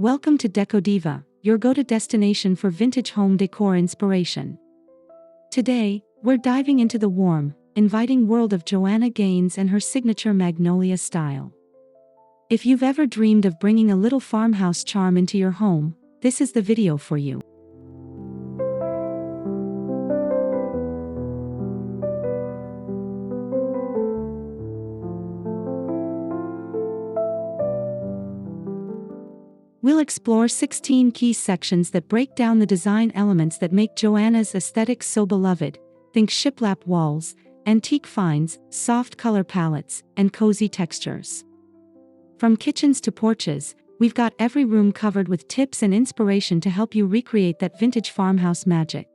Welcome to Decodiva, your go-to destination for vintage home decor inspiration. Today, we're diving into the warm, inviting world of Joanna Gaines and her signature Magnolia style. If you've ever dreamed of bringing a little farmhouse charm into your home, this is the video for you. We'll explore 16 key sections that break down the design elements that make Joanna's aesthetic so beloved. Think shiplap walls, antique finds, soft color palettes, and cozy textures. From kitchens to porches, we've got every room covered with tips and inspiration to help you recreate that vintage farmhouse magic.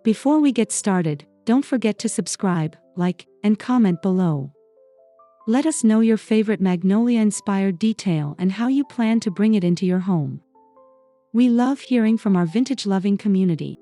Before we get started, don't forget to subscribe, like, and comment below. Let us know your favorite Magnolia-inspired detail and how you plan to bring it into your home. We love hearing from our vintage-loving community.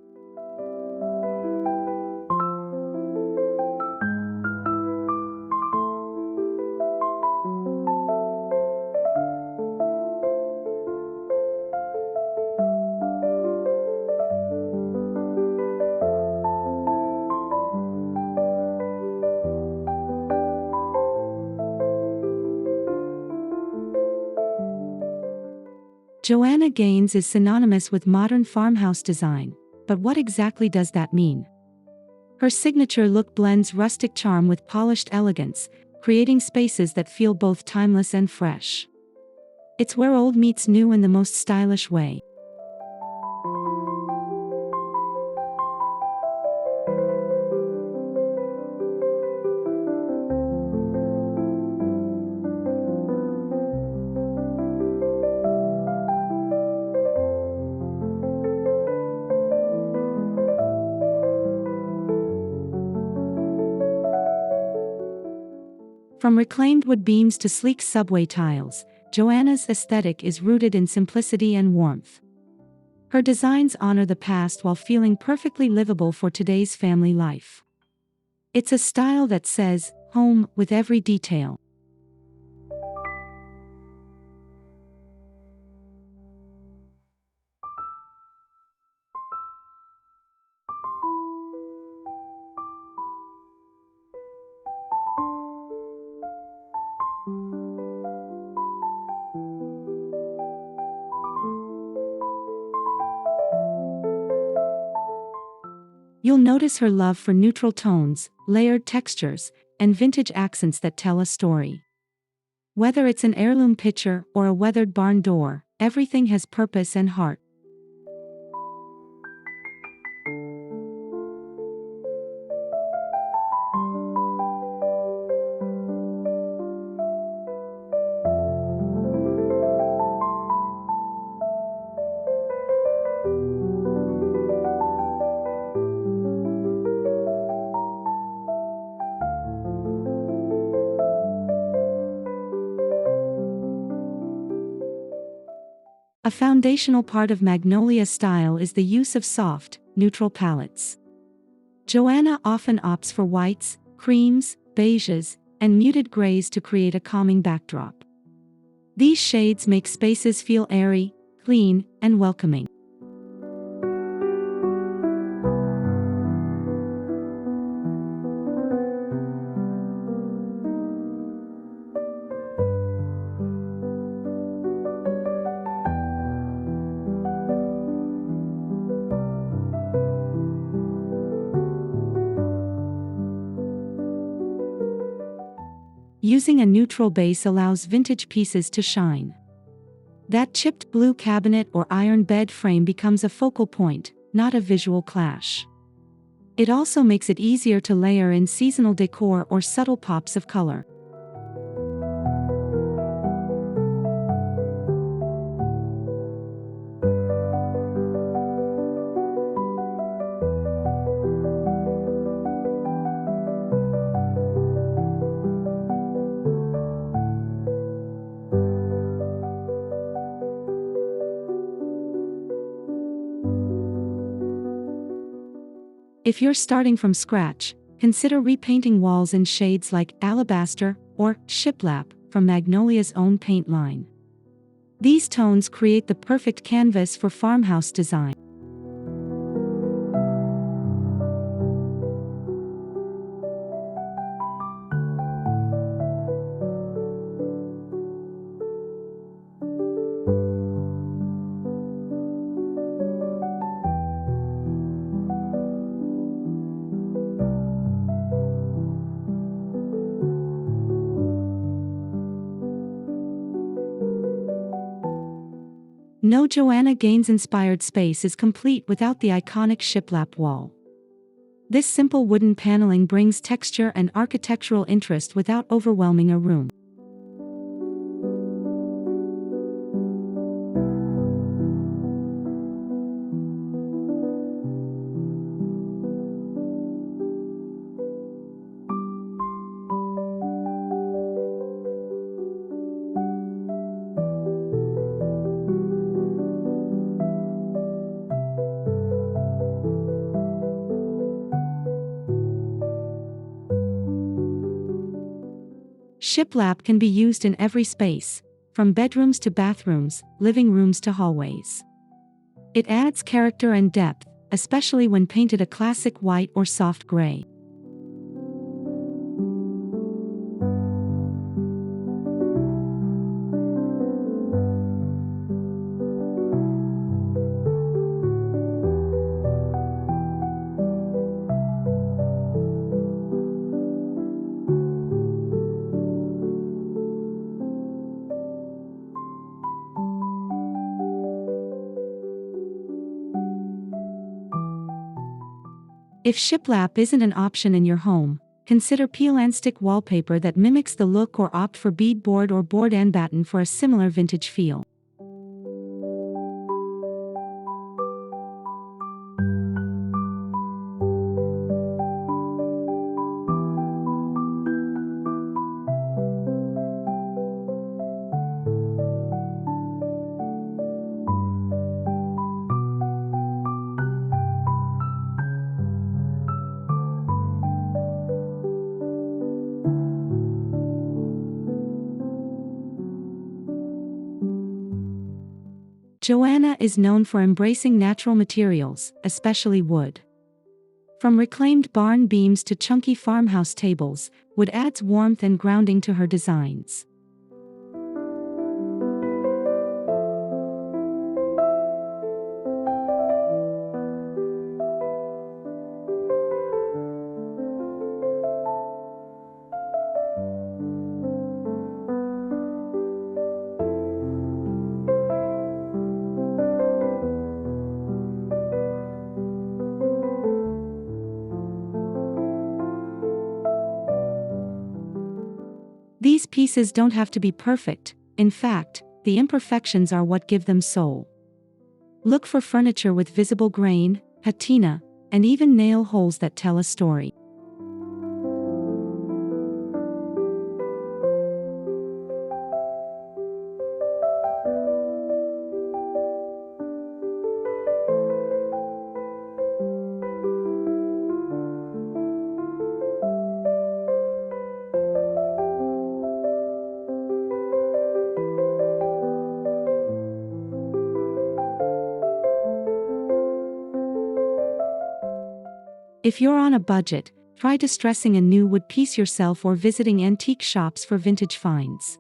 Joanna Gaines is synonymous with modern farmhouse design, but what exactly does that mean? Her signature look blends rustic charm with polished elegance, creating spaces that feel both timeless and fresh. It's where old meets new in the most stylish way. From reclaimed wood beams to sleek subway tiles, Joanna's aesthetic is rooted in simplicity and warmth. Her designs honor the past while feeling perfectly livable for today's family life. It's a style that says, home, with every detail. You'll notice her love for neutral tones, layered textures, and vintage accents that tell a story. Whether it's an heirloom pitcher or a weathered barn door, everything has purpose and heart. A foundational part of Magnolia style is the use of soft, neutral palettes. Joanna often opts for whites, creams, beiges, and muted grays to create a calming backdrop. These shades make spaces feel airy, clean, and welcoming. Using a neutral base allows vintage pieces to shine. That chipped blue cabinet or iron bed frame becomes a focal point, not a visual clash. It also makes it easier to layer in seasonal decor or subtle pops of color. If you're starting from scratch, consider repainting walls in shades like alabaster or shiplap from Magnolia's own paint line. These tones create the perfect canvas for farmhouse design. No Joanna Gaines inspired space is complete without the iconic shiplap wall. This simple wooden paneling brings texture and architectural interest without overwhelming a room. Shiplap can be used in every space, from bedrooms to bathrooms, living rooms to hallways. It adds character and depth, especially when painted a classic white or soft gray. If shiplap isn't an option in your home, consider peel and stick wallpaper that mimics the look, or opt for beadboard or board and batten for a similar vintage feel. Joanna is known for embracing natural materials, especially wood. From reclaimed barn beams to chunky farmhouse tables, wood adds warmth and grounding to her designs. These pieces don't have to be perfect. In fact, the imperfections are what give them soul. Look for furniture with visible grain, patina, and even nail holes that tell a story. If you're on a budget, try distressing a new wood piece yourself or visiting antique shops for vintage finds.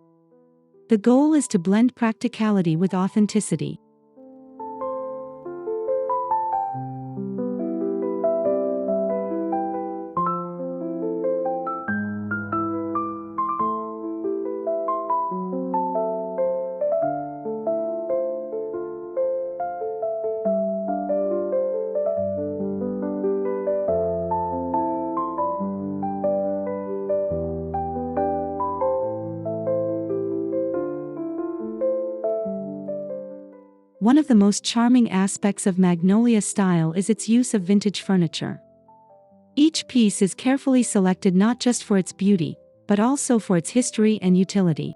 The goal is to blend practicality with authenticity. One of the most charming aspects of Magnolia style is its use of vintage furniture. Each piece is carefully selected not just for its beauty, but also for its history and utility.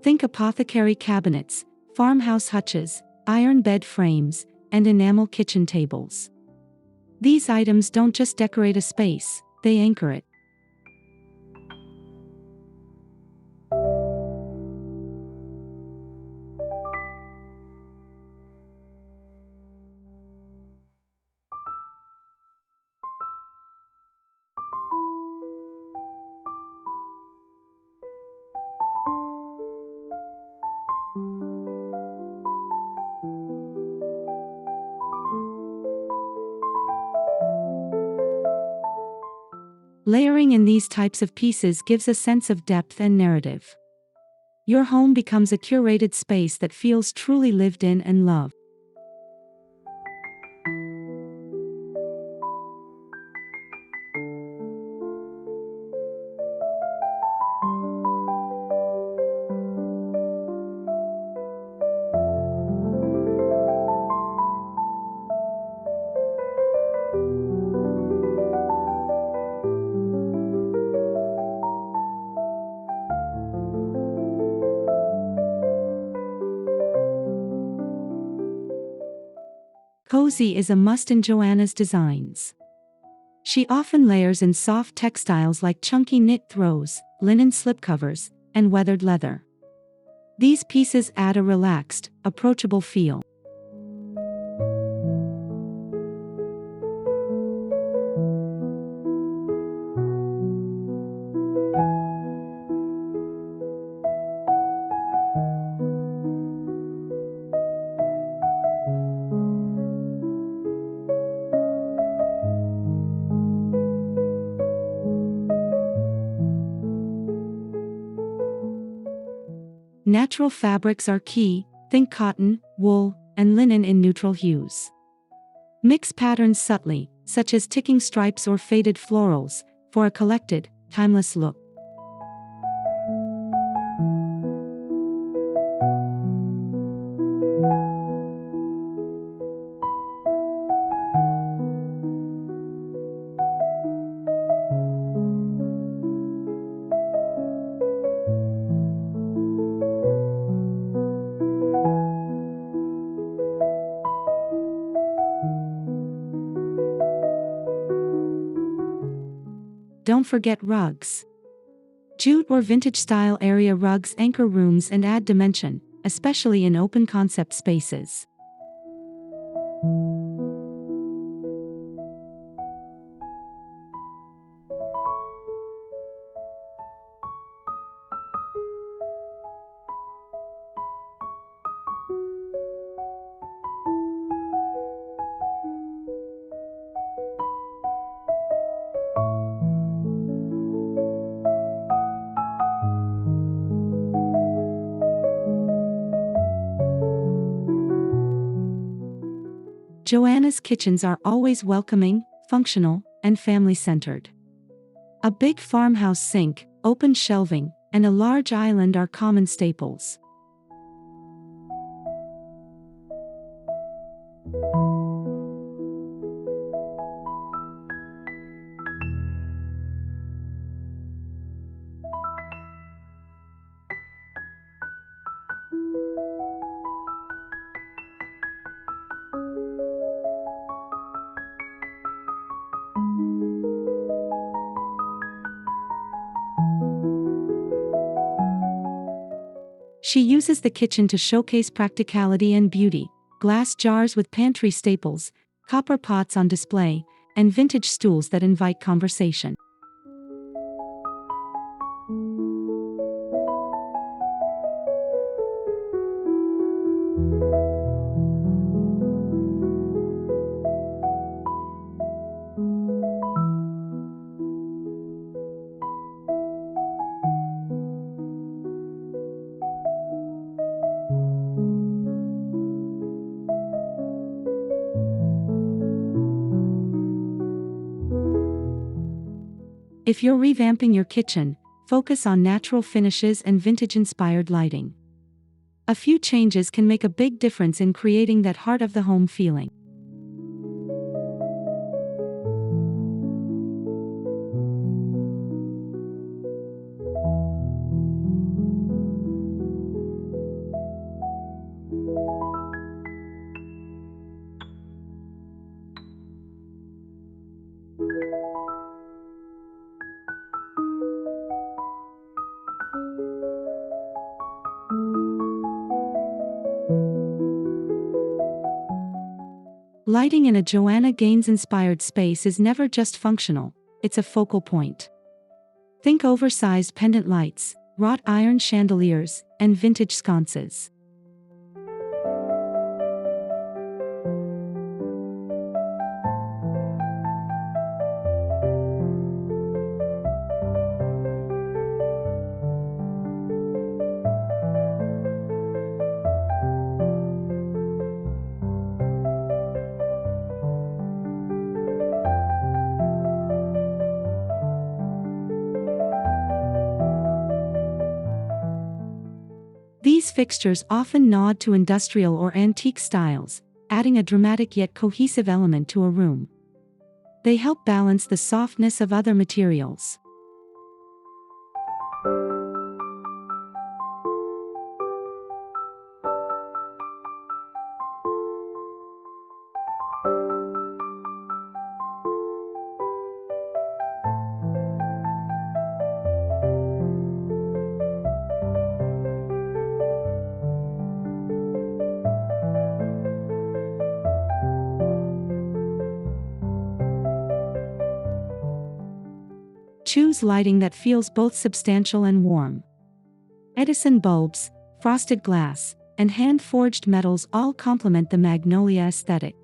Think apothecary cabinets, farmhouse hutches, iron bed frames, and enamel kitchen tables. These items don't just decorate a space, they anchor it. Layering in these types of pieces gives a sense of depth and narrative. Your home becomes a curated space that feels truly lived in and loved. Cozy is a must in Joanna's designs. She often layers in soft textiles like chunky knit throws, linen slipcovers, and weathered leather. These pieces add a relaxed, approachable feel. Natural fabrics are key, think cotton, wool, and linen in neutral hues. Mix patterns subtly, such as ticking stripes or faded florals, for a collected, timeless look. Don't forget rugs. Jute or vintage-style area rugs anchor rooms and add dimension, especially in open-concept spaces. Joanna's kitchens are always welcoming, functional, and family-centered. A big farmhouse sink, open shelving, and a large island are common staples. She uses the kitchen to showcase practicality and beauty: glass jars with pantry staples, copper pots on display, and vintage stools that invite conversation. If you're revamping your kitchen, focus on natural finishes and vintage-inspired lighting. A few changes can make a big difference in creating that heart-of-the-home feeling. Lighting in a Joanna Gaines-inspired space is never just functional, it's a focal point. Think oversized pendant lights, wrought iron chandeliers, and vintage sconces. These fixtures often nod to industrial or antique styles, adding a dramatic yet cohesive element to a room. They help balance the softness of other materials. Choose lighting that feels both substantial and warm. Edison bulbs, frosted glass, and hand-forged metals all complement the Magnolia aesthetic.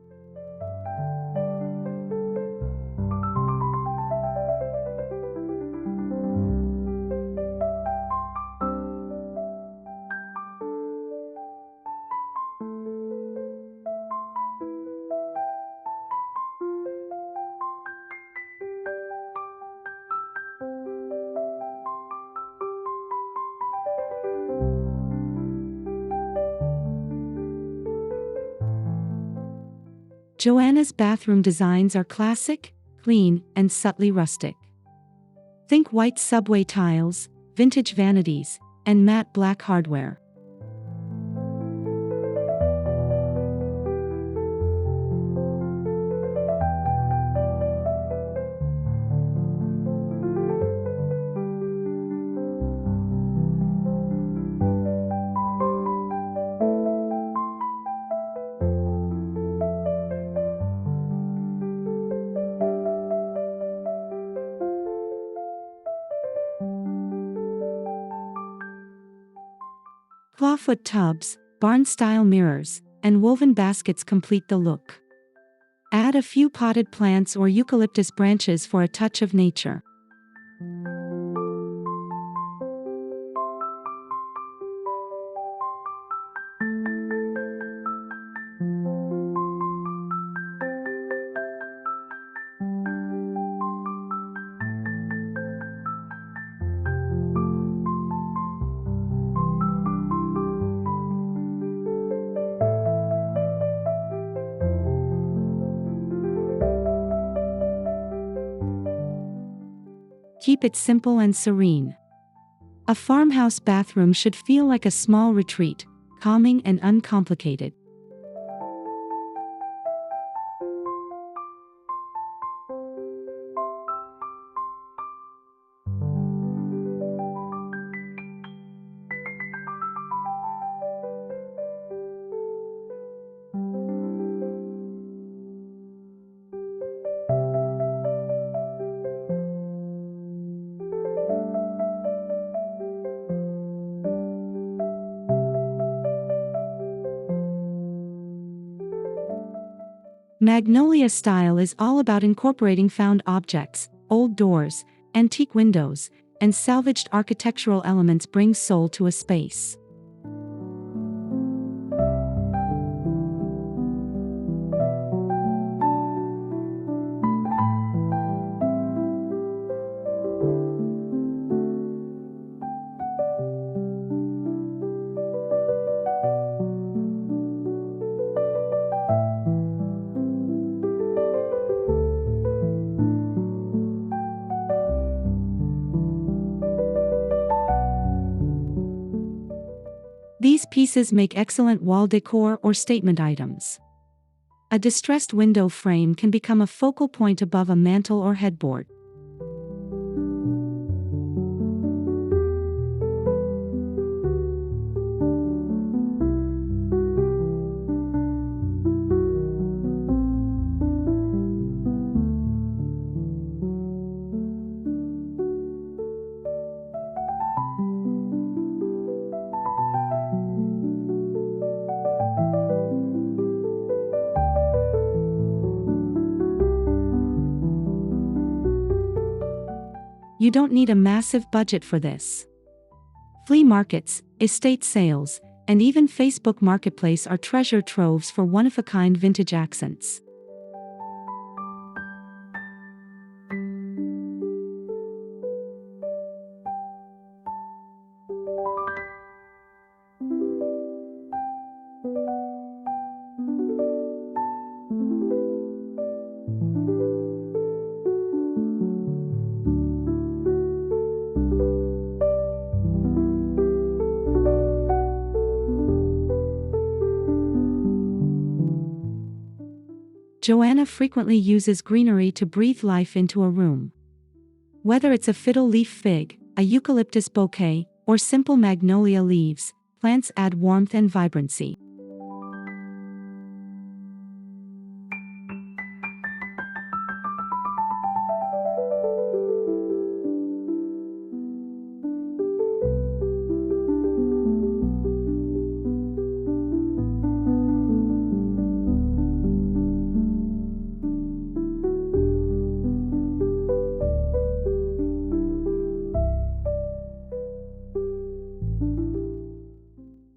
Joanna's bathroom designs are classic, clean, and subtly rustic. Think white subway tiles, vintage vanities, and matte black hardware. Clawfoot tubs, barn-style mirrors, and woven baskets complete the look. Add a few potted plants or eucalyptus branches for a touch of nature. Keep it simple and serene. A farmhouse bathroom should feel like a small retreat, calming and uncomplicated. Magnolia style is all about incorporating found objects, old doors, antique windows, and salvaged architectural elements bring soul to a space. These pieces make excellent wall decor or statement items. A distressed window frame can become a focal point above a mantel or headboard. You don't need a massive budget for this. Flea markets, estate sales, and even Facebook Marketplace are treasure troves for one-of-a-kind vintage accents. Joanna frequently uses greenery to breathe life into a room. Whether it's a fiddle leaf fig, a eucalyptus bouquet, or simple magnolia leaves, plants add warmth and vibrancy.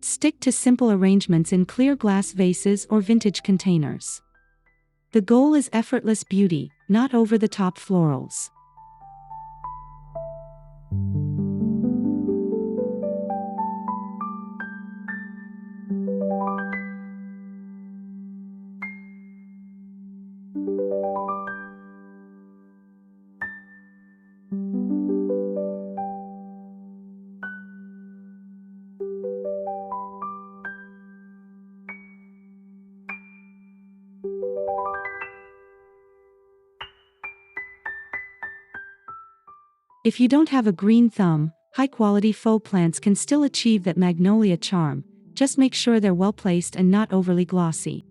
Stick to simple arrangements in clear glass vases or vintage containers. The goal is effortless beauty, not over-the-top florals. If you don't have a green thumb, high-quality faux plants can still achieve that magnolia charm. Just make sure they're well placed and not overly glossy.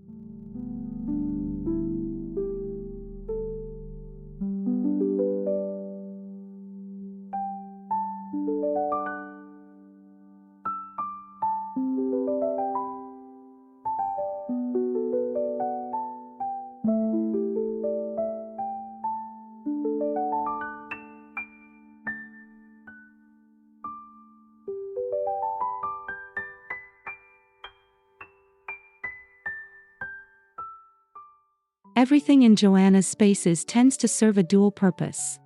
Everything in Joanna's spaces tends to serve a dual purpose.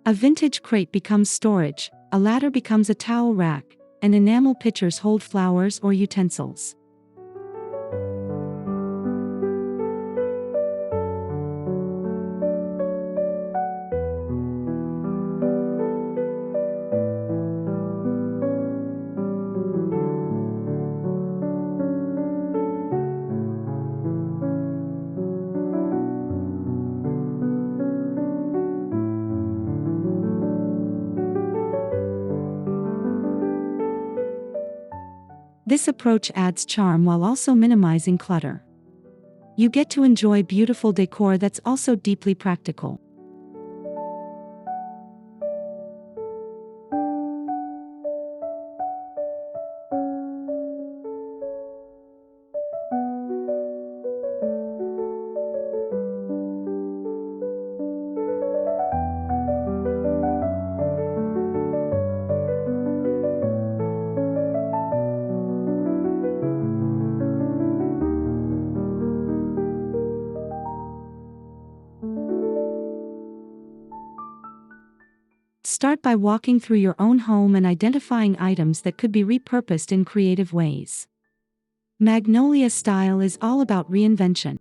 A vintage crate becomes storage, a ladder becomes a towel rack, and enamel pitchers hold flowers or utensils. This approach adds charm while also minimizing clutter. You get to enjoy beautiful decor that's also deeply practical. Start by walking through your own home and identifying items that could be repurposed in creative ways. Magnolia style is all about reinvention.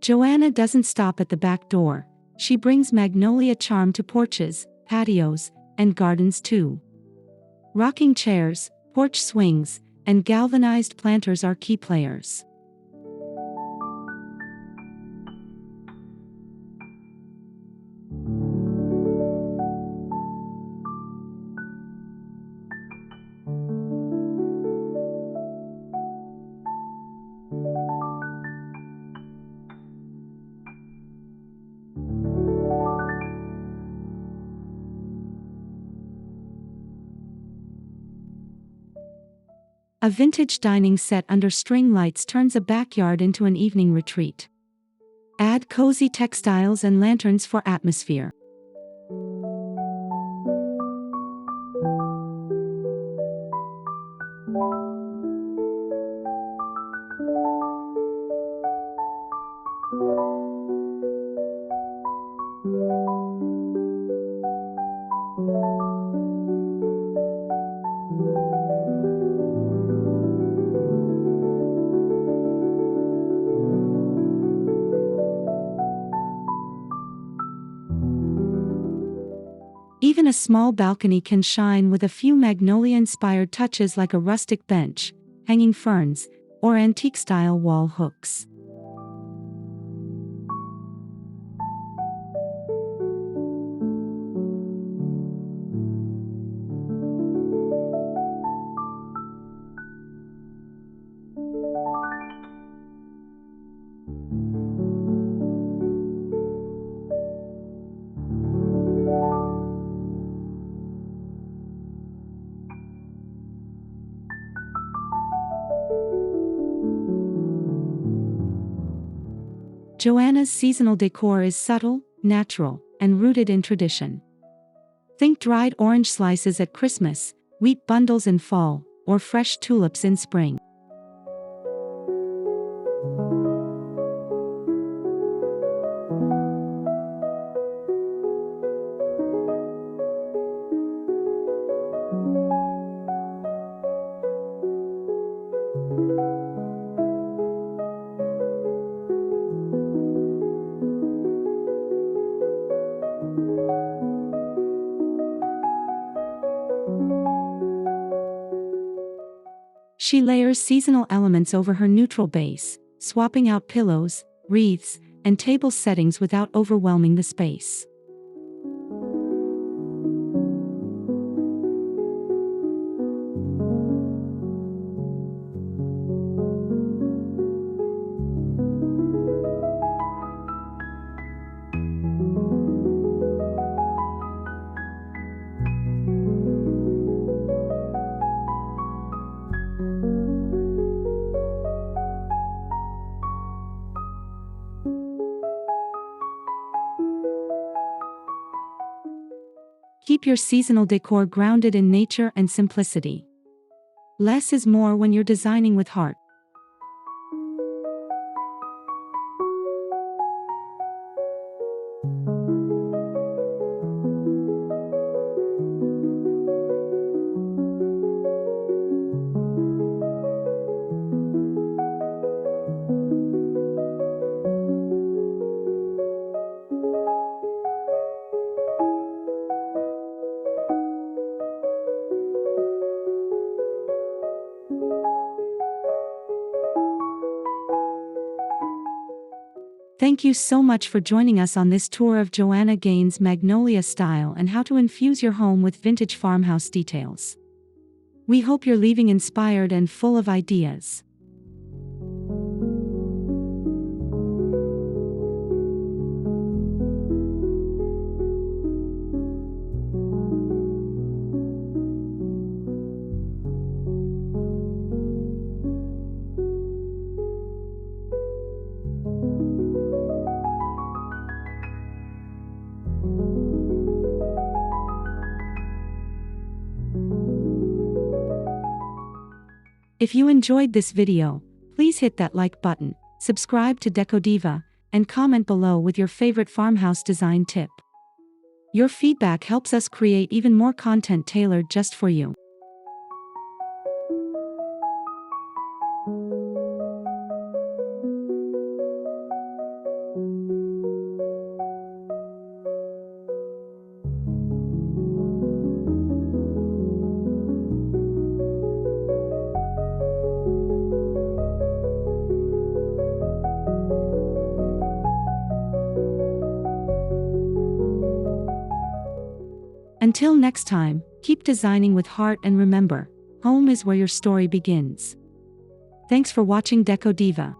Joanna doesn't stop at the back door. She brings magnolia charm to porches, patios, and gardens too. Rocking chairs, porch swings, and galvanized planters are key players. A vintage dining set under string lights turns a backyard into an evening retreat. Add cozy textiles and lanterns for atmosphere. Even a small balcony can shine with a few Magnolia-inspired touches like a rustic bench, hanging ferns, or antique-style wall hooks. Joanna's seasonal decor is subtle, natural, and rooted in tradition. Think dried orange slices at Christmas, wheat bundles in fall, or fresh tulips in spring. She layers seasonal elements over her neutral base, swapping out pillows, wreaths, and table settings without overwhelming the space. Keep your seasonal decor grounded in nature and simplicity. Less is more when you're designing with heart. Thank you so much for joining us on this tour of Joanna Gaines' Magnolia style and how to infuse your home with vintage farmhouse details. We hope you're leaving inspired and full of ideas. If you enjoyed this video, please hit that like button, subscribe to Decodiva, and comment below with your favorite farmhouse design tip. Your feedback helps us create even more content tailored just for you. Until next time, keep designing with heart and remember, home is where your story begins. Thanks for watching Decodiva.